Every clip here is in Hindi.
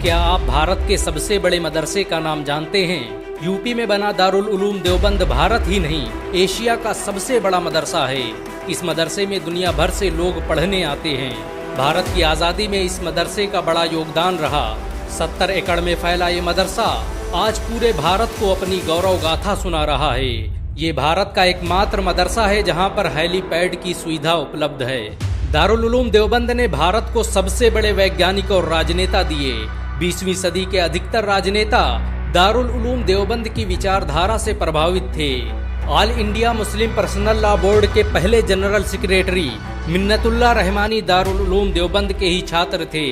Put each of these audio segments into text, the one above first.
क्या आप भारत के सबसे बड़े मदरसे का नाम जानते हैं? यूपी में बना दारुल उलूम देवबंद भारत ही नहीं, एशिया का सबसे बड़ा मदरसा है। इस मदरसे में दुनिया भर से लोग पढ़ने आते हैं। भारत की आज़ादी में इस मदरसे का बड़ा योगदान रहा। 70 एकड़ में फैला ये मदरसा आज पूरे भारत को अपनी गौरव गाथा सुना रहा है। ये भारत का एकमात्र मदरसा है जहाँ पर हेलीपैड की सुविधा उपलब्ध है। दारुल उलूम देवबंद ने भारत को सबसे बड़े वैज्ञानिक और राजनेता दिए। 20वीं सदी के अधिकतर राजनेता दारुल उलूम देवबंद की विचारधारा से प्रभावित थे। All India Muslim personal law board के पहले जनरल सेक्रेटरी मिन्नतुल्लाह रहमानी दारुल उलूम देवबंद के ही छात्र थे।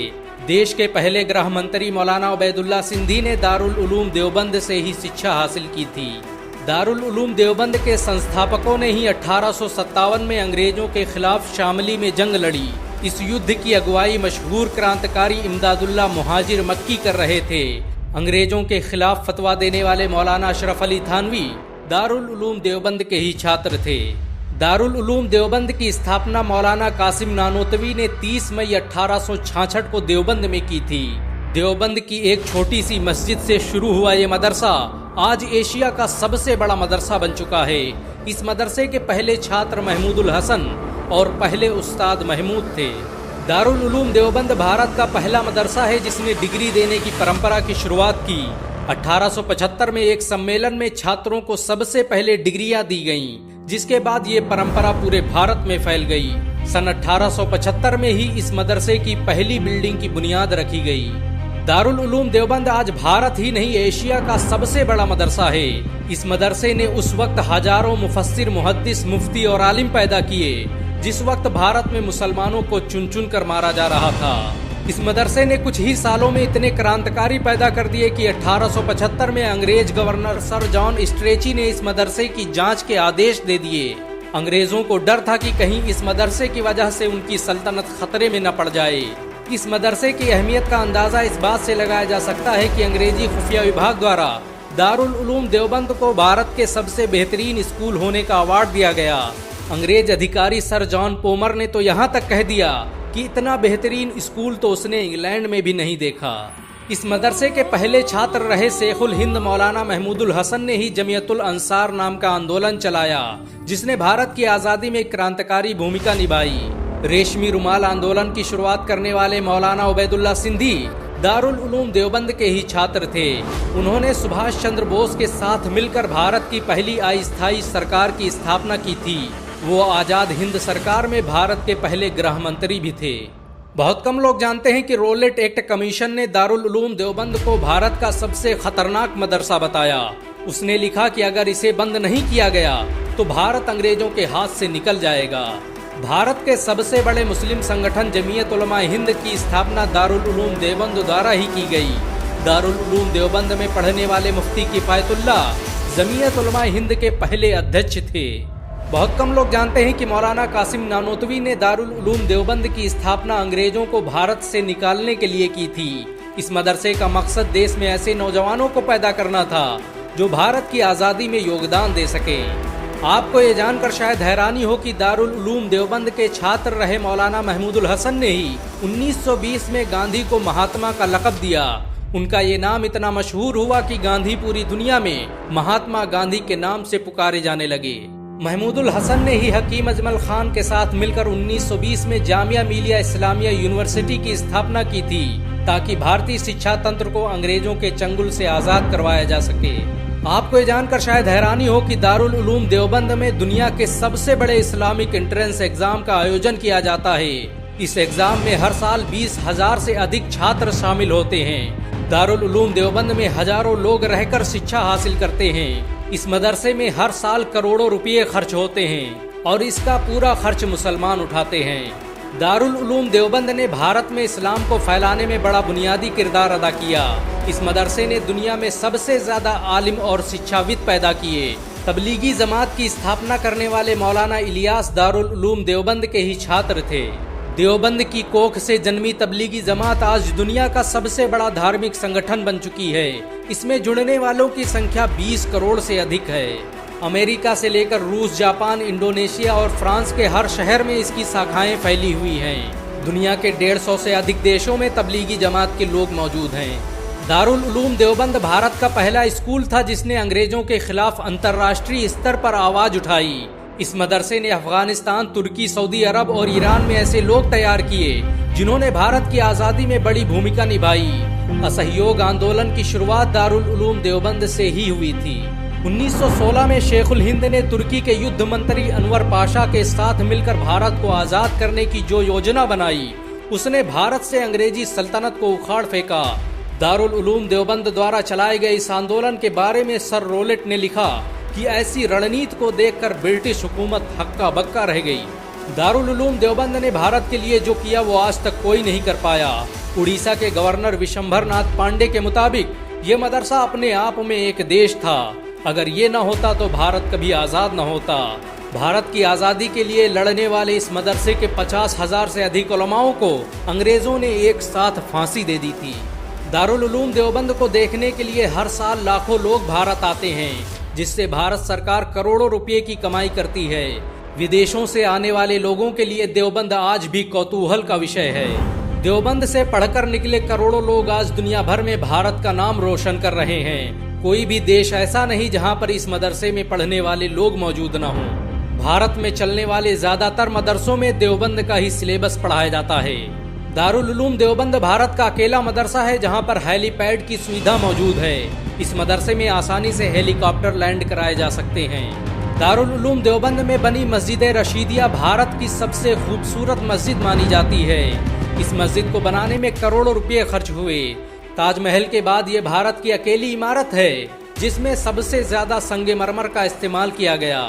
देश के पहले गृह मंत्री मौलाना उबैदुल्ला सिंधी ने दारुल उलूम देवबंद से ही शिक्षा हासिल की थी। दारुल उलूम देवबंद के संस्थापकों ने ही 1857 में अंग्रेजों के खिलाफ शामली में जंग लड़ी। इस युद्ध की अगुवाई मशहूर क्रांतिकारी इमदादुल्लाह मुहाजिर मक्की कर रहे थे। अंग्रेजों के खिलाफ फतवा देने वाले मौलाना अशरफ अली थानवी दारुल उलूम देवबंद के ही छात्र थे। दारुल उलूम देवबंद की स्थापना मौलाना कासिम नानोतवी ने 30 मई 1866 को देवबंद में की थी। देवबंद की एक छोटी सी मस्जिद से शुरू हुआ ये मदरसा आज एशिया का सबसे बड़ा मदरसा बन चुका है। इस मदरसे के पहले छात्र महमूदुल हसन और पहले उस्ताद महमूद थे। दारुल उलूम देवबंद भारत का पहला मदरसा है जिसने डिग्री देने की परंपरा की शुरुआत की। 1875 में एक सम्मेलन में छात्रों को सबसे पहले डिग्रियां दी गईं, जिसके बाद ये परंपरा पूरे भारत में फैल गई। सन 1875 में ही इस मदरसे की पहली बिल्डिंग की बुनियाद रखी गई। दारुल उलूम देवबंद आज भारत ही नहीं एशिया का सबसे बड़ा मदरसा है। इस मदरसे ने उस वक्त हजारों मुफस्सिर, मुहद्दिस, मुफ्ती और आलिम पैदा किए जिस वक्त भारत में मुसलमानों को चुन चुन कर मारा जा रहा था। इस मदरसे ने कुछ ही सालों में इतने क्रांतिकारी पैदा कर दिए कि 1875 में अंग्रेज गवर्नर सर जॉन स्ट्रेची ने इस मदरसे की जांच के आदेश दे दिए। अंग्रेजों को डर था कि कहीं इस मदरसे की वजह से उनकी सल्तनत खतरे में न पड़ जाए। इस मदरसे की अहमियत का अंदाजा इस बात से लगाया जा सकता है कि अंग्रेजी खुफिया विभाग द्वारा दारुल उलूम देवबंद को भारत के सबसे बेहतरीन स्कूल होने का अवार्ड दिया गया। अंग्रेज अधिकारी सर जॉन पोमर ने तो यहाँ तक कह दिया कि इतना बेहतरीन स्कूल तो उसने इंग्लैंड में भी नहीं देखा। इस मदरसे के पहले छात्र रहे शेखुल हिंद मौलाना महमूदुल हसन ने ही जमियतुल अंसार नाम का आंदोलन चलाया, जिसने भारत की आज़ादी में क्रांतिकारी भूमिका निभाई। रेशमी रुमाल आंदोलन की शुरुआत करने वाले मौलाना उबैदुल्ला सिंधी दारुल उलूम देवबंद के ही छात्र थे। उन्होंने सुभाष चंद्र बोस के साथ मिलकर भारत की पहली अस्थायी सरकार की स्थापना की थी। वो आजाद हिंद सरकार में भारत के पहले गृह मंत्री भी थे। बहुत कम लोग जानते हैं कि रोलेट एक्ट कमीशन ने दारुल उलूम देवबंद को भारत का सबसे खतरनाक मदरसा बताया। उसने लिखा कि अगर इसे बंद नहीं किया गया तो भारत अंग्रेजों के हाथ से निकल जाएगा। भारत के सबसे बड़े मुस्लिम संगठन जमीयत उलमा हिंद की स्थापना दारुल उलूम देवबंद द्वारा ही की गई। दारुल उलूम देवबंद में पढ़ने वाले मुफ्ती किफायतुल्लाह जमीयत उलमा हिंद के पहले अध्यक्ष थे। बहुत कम लोग जानते हैं कि मौलाना कासिम नानोतवी ने दारुल उलूम देवबंद की स्थापना अंग्रेजों को भारत से निकालने के लिए की थी। इस मदरसे का मकसद देश में ऐसे नौजवानों को पैदा करना था जो भारत की आज़ादी में योगदान दे सके। आपको ये जानकर शायद हैरानी हो कि दारुल उलूम देवबंद के छात्र रहे मौलाना महमूदुल हसन ने ही 1920 में गांधी को महात्मा का लक़ब दिया। उनका ये नाम इतना मशहूर हुआ कि गांधी पूरी दुनिया में महात्मा गांधी के नाम से पुकारे जाने लगे। महमूदुल हसन ने ही हकीम अजमल खान के साथ मिलकर 1920 में जामिया मिलिया इस्लामिया यूनिवर्सिटी की स्थापना की थी ताकि भारतीय शिक्षा तंत्र को अंग्रेजों के चंगुल से आज़ाद करवाया जा सके। आपको ये जानकर शायद हैरानी हो कि दारुल उलूम देवबंद में दुनिया के सबसे बड़े इस्लामिक एंट्रेंस एग्जाम का आयोजन किया जाता है। इस एग्जाम में हर साल 20,000 से अधिक छात्र शामिल होते हैं। दारुल उलूम देवबंद में हजारों लोग रहकर शिक्षा हासिल करते हैं। इस मदरसे में हर साल करोड़ों रुपये खर्च होते हैं और इसका पूरा खर्च मुसलमान उठाते हैं। दारुल उलूम देवबंद ने भारत में इस्लाम को फैलाने में बड़ा बुनियादी किरदार अदा किया। इस मदरसे ने दुनिया में सबसे ज्यादा आलिम और शिक्षाविद पैदा किए। तबलीगी जमात की स्थापना करने वाले मौलाना इलियास दारुल उलूम देवबंद के ही छात्र थे। देवबंद की कोख से जन्मी तबलीगी जमात आज दुनिया का सबसे बड़ा धार्मिक संगठन बन चुकी है। इसमें जुड़ने वालों की संख्या 20 करोड़ से अधिक है। अमेरिका से लेकर रूस, जापान, इंडोनेशिया और फ्रांस के हर शहर में इसकी शाखाएं फैली हुई हैं। दुनिया के 150 से अधिक देशों में तबलीगी जमात के लोग मौजूद हैं। दारुल उलूम देवबंद भारत का पहला स्कूल था जिसने अंग्रेजों के खिलाफ अंतर्राष्ट्रीय स्तर पर आवाज उठाई। इस मदरसे ने अफगानिस्तान, तुर्की, सऊदी अरब और ईरान में ऐसे लोग तैयार किए जिन्होंने भारत की आज़ादी में बड़ी भूमिका निभाई। असहयोग आंदोलन की शुरुआत दारुल उलूम देवबंद से ही हुई थी। 1916 में शेखुल हिंद ने तुर्की के युद्ध मंत्री अनवर पाशा के साथ मिलकर भारत को आज़ाद करने की जो योजना बनाई, उसने भारत से अंग्रेजी सल्तनत को उखाड़ फेंका। दारुल उलूम देवबंद द्वारा चलाए गए इस आंदोलन के बारे में सर रोलेट ने लिखा कि ऐसी रणनीति को देखकर ब्रिटिश हुकूमत हक्का बक्का रह गई। दारुल उलूम देवबंद ने भारत के लिए जो किया वो आज तक कोई नहीं कर पाया। उड़ीसा के गवर्नर विशंभर नाथ पांडे के मुताबिक ये मदरसा अपने आप में एक देश था। अगर ये न होता तो भारत कभी आज़ाद न होता। भारत की आज़ादी के लिए लड़ने वाले इस मदरसे के 50,000 से अधिक उलमाओं को अंग्रेजों ने एक साथ फांसी दे दी थी। दारुल उलूम देवबंद को देखने के लिए हर साल लाखों लोग भारत आते हैं, जिससे भारत सरकार करोड़ों रुपए की कमाई करती है। विदेशों से आने वाले लोगों के लिए देवबंद आज भी कौतूहल का विषय है। देवबंद से पढ़कर निकले करोड़ों लोग आज दुनिया भर में भारत का नाम रोशन कर रहे हैं। कोई भी देश ऐसा नहीं जहां पर इस मदरसे में पढ़ने वाले लोग मौजूद न हों। भारत में चलने वाले ज्यादातर मदरसों में देवबंद का ही सिलेबस पढ़ाया जाता है। दारुल उलूम देवबंद भारत का अकेला मदरसा है जहां पर हेलीपैड की सुविधा मौजूद है। इस मदरसे में आसानी से हेलीकॉप्टर लैंड कराए जा सकते हैं। दारुल उलूम देवबंद में बनी मस्जिद रशीदिया भारत की सबसे खूबसूरत मस्जिद मानी जाती है। इस मस्जिद को बनाने में करोड़ों रुपये खर्च हुए। ताजमहल के बाद ये भारत की अकेली इमारत है जिसमें सबसे ज्यादा संगमरमर का इस्तेमाल किया गया।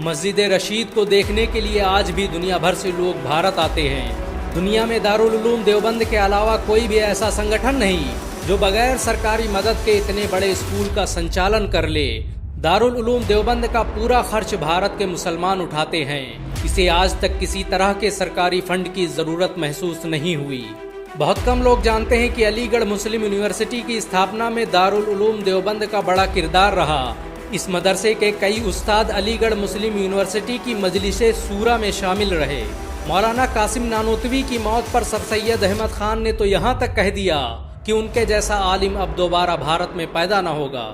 मस्जिद रशीद को देखने के लिए आज भी दुनिया भर से लोग भारत आते हैं। दुनिया में दारुल उलूम देवबंद के अलावा कोई भी ऐसा संगठन नहीं जो बगैर सरकारी मदद के इतने बड़े स्कूल का संचालन कर ले। दारुल उलूम देवबंद का पूरा खर्च भारत के मुसलमान उठाते हैं। इसे आज तक किसी तरह के सरकारी फंड की जरूरत महसूस नहीं हुई। बहुत कम लोग जानते हैं कि अलीगढ़ मुस्लिम यूनिवर्सिटी की स्थापना में दारुल उलूम देवबंद का बड़ा किरदार रहा। इस मदरसे के कई उस्ताद अलीगढ़ मुस्लिम यूनिवर्सिटी की मजलिसे सूरा में शामिल रहे। मौलाना कासिम नानोतवी की मौत पर सर सैयद अहमद खान ने तो यहाँ तक कह दिया कि उनके जैसा आलिम अब दोबारा भारत में पैदा न होगा।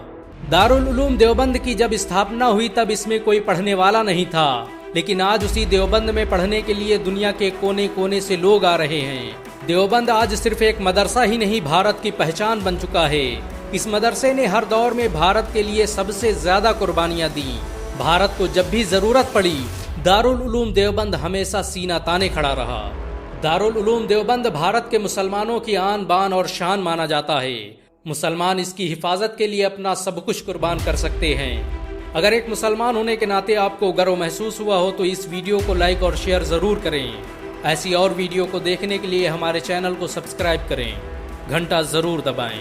दारुल उलूम देवबंद की जब स्थापना हुई तब इसमें कोई पढ़ने वाला नहीं था, लेकिन आज उसी देवबंद में पढ़ने के लिए दुनिया के कोने कोने से लोग आ रहे हैं। देवबंद आज सिर्फ एक मदरसा ही नहीं, भारत की पहचान बन चुका है। इस मदरसे ने हर दौर में भारत के लिए सबसे ज्यादा कुर्बानियां दी। भारत को जब भी जरूरत पड़ी, दारुल उलूम देवबंद हमेशा सीना ताने खड़ा रहा। दारुल उलूम देवबंद भारत के मुसलमानों की आन बान और शान माना जाता है। मुसलमान इसकी हिफाजत के लिए अपना सब कुछ कुर्बान कर सकते हैं। अगर एक मुसलमान होने के नाते आपको गर्व महसूस हुआ हो तो इस वीडियो को लाइक और शेयर जरूर करें। ऐसी और वीडियो को देखने के लिए हमारे चैनल को सब्सक्राइब करें, घंटा जरूर दबाएं।